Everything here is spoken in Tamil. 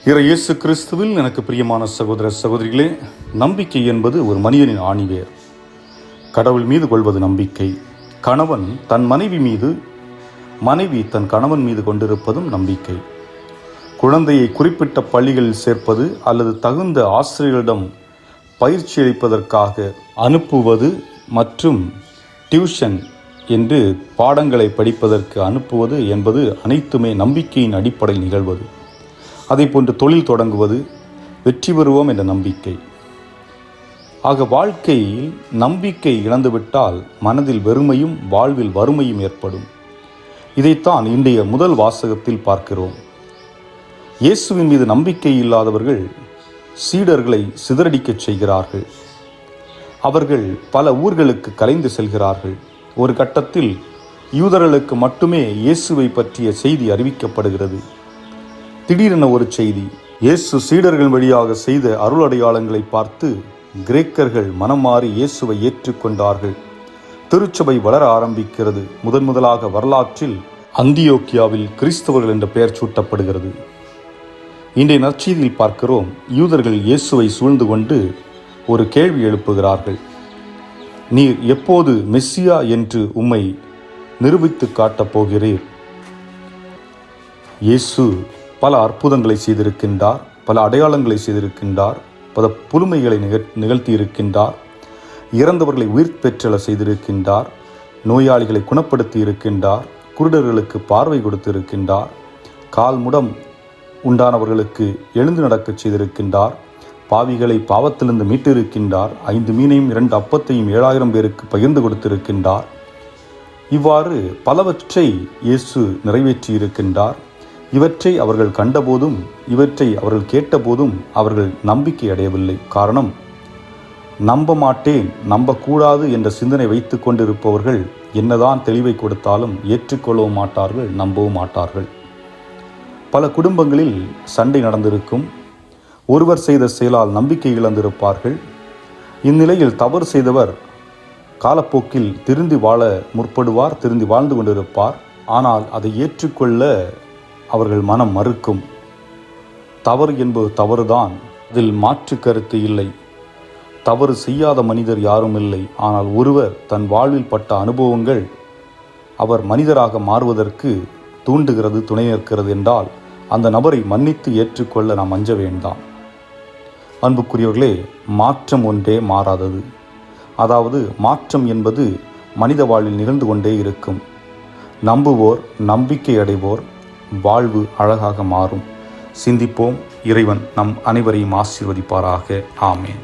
இயேசு கிறிஸ்துவில் எனக்கு பிரியமான சகோதர சகோதரிகளே, நம்பிக்கை என்பது ஒரு மனிதனின் ஆணிவேர். கடவுள் மீது கொள்வது நம்பிக்கை. கணவன் தன் மனைவி மீது, மனைவி தன் கணவன் மீது கொண்டிருப்பதும் நம்பிக்கை. குழந்தையை குறிப்பிட்ட பள்ளிகளில் சேர்ப்பது அல்லது தகுந்த ஆசிரியர்களிடம் பயிற்சி அளிப்பதற்காக அனுப்புவது மற்றும் டியூஷன் என்று பாடங்களை படிப்பதற்கு அனுப்புவது என்பது அனைத்துமே நம்பிக்கையின் அடிப்படையில் நிகழ்வது. அதை போன்று தொழில் தொடங்குவது, வெற்றி பெறுவோம் என்ற நம்பிக்கை. ஆக வாழ்க்கையில் நம்பிக்கை இழந்துவிட்டால் மனதில் வெறுமையும் வாழ்வில் வறுமையும் ஏற்படும். இதைத்தான் இன்றைய முதல் வாசகத்தில் பார்க்கிறோம். இயேசுவின் மீது நம்பிக்கை இல்லாதவர்கள் சீடர்களை சிதறடிக்கச் செய்கிறார்கள். அவர்கள் பல ஊர்களுக்கு கலைந்து செல்கிறார்கள். ஒரு கட்டத்தில் யூதர்களுக்கு மட்டுமே இயேசுவை பற்றிய செய்தி அறிவிக்கப்படுகிறது. திடீரென ஒரு செய்தி, இயேசு சீடர்கள் வழியாக செய்த அருள் அடையாளங்களை பார்த்து கிரேக்கர்கள் மனம் மாறி இயேசுவை ஏற்றுக்கொண்டார்கள். திருச்சபை வளர ஆரம்பிக்கிறது. முதலாக வரலாற்றில் அந்தியோக்கியாவில் கிறிஸ்தவர்கள் என்ற பெயர் சூட்டப்படுகிறது. இன்றைய நற்செய்தியில் பார்க்கிறோம், யூதர்கள் இயேசுவை சூழ்ந்து கொண்டு ஒரு கேள்வி எழுப்புகிறார்கள். நீர் எப்போது மெஸ்ஸியா என்று உம்மை நிரூபித்து காட்டப் போகிறீர்? இயேசு பல அற்புதங்களை செய்திருக்கின்றார், பல அடையாளங்களை செய்திருக்கின்றார், பல புதுமைகளை நிகழ்த்தி இருக்கின்றார், இறந்தவர்களை உயிர் பெற்றல செய்திருக்கின்றார், நோயாளிகளை குணப்படுத்தி இருக்கின்றார், குருடர்களுக்கு பார்வை கொடுத்து இருக்கின்றார், கால் முடம் உண்டானவர்களுக்கு எழுந்து நடக்கச் செய்திருக்கின்றார், பாவிகளை பாவத்திலிருந்து மீட்டிருக்கின்றார், 5 மீனையும் 2 அப்பத்தையும் 7000 பேருக்கு பகிர்ந்து கொடுத்திருக்கின்றார். இவ்வாறு பலவற்றை இயேசு நிறைவேற்றி இருக்கின்றார். இவற்றை அவர்கள் கண்டபோதும், இவற்றை அவர்கள் கேட்டபோதும் அவர்கள் நம்பிக்கை அடையவில்லை. காரணம், நம்ப மாட்டேன், நம்பக்கூடாது என்ற சிந்தனை வைத்து கொண்டிருப்பவர்கள் என்னதான் தெளிவை கொடுத்தாலும் ஏற்றுக்கொள்ளவும் மாட்டார்கள், நம்பவும் மாட்டார்கள். பல குடும்பங்களில் சண்டை நடந்திருக்கும். ஒருவர் செய்த செயலால் நம்பிக்கை இழந்திருப்பார்கள். இந்நிலையில் தவறு செய்தவர் காலப்போக்கில் திருந்தி வாழ முற்படுவார், திருந்தி வாழ்ந்து கொண்டிருப்பார். ஆனால் அதை ஏற்றுக்கொள்ள அவர்கள் மனம் மறுக்கும். தவறு என்பது தவறுதான், அதில் மாற்று கருத்து இல்லை. தவறு செய்யாத மனிதர் யாரும் இல்லை. ஆனால் ஒருவர் தன் வாழ்வில் பட்ட அனுபவங்கள் அவர் மனிதராக மாறுவதற்கு தூண்டுகிறது, துணை நிற்கிறது என்றால் அந்த நபரை மன்னித்து ஏற்றுக்கொள்ள நாம் அஞ்ச வேண்டாம். அன்புக்குரியவர்களே, மாற்றம் ஒன்றே மாறாதது. அதாவது மாற்றம் என்பது மனித வாழ்வில் நிகழ்ந்து கொண்டே இருக்கும். நம்புவோர், நம்பிக்கை அடைவோர் வாழ்வு அழகாக மாறும். சிந்திப்போம். இறைவன் நம் அனைவரையும் ஆசீர்வதிப்பாராக. ஆமேன்.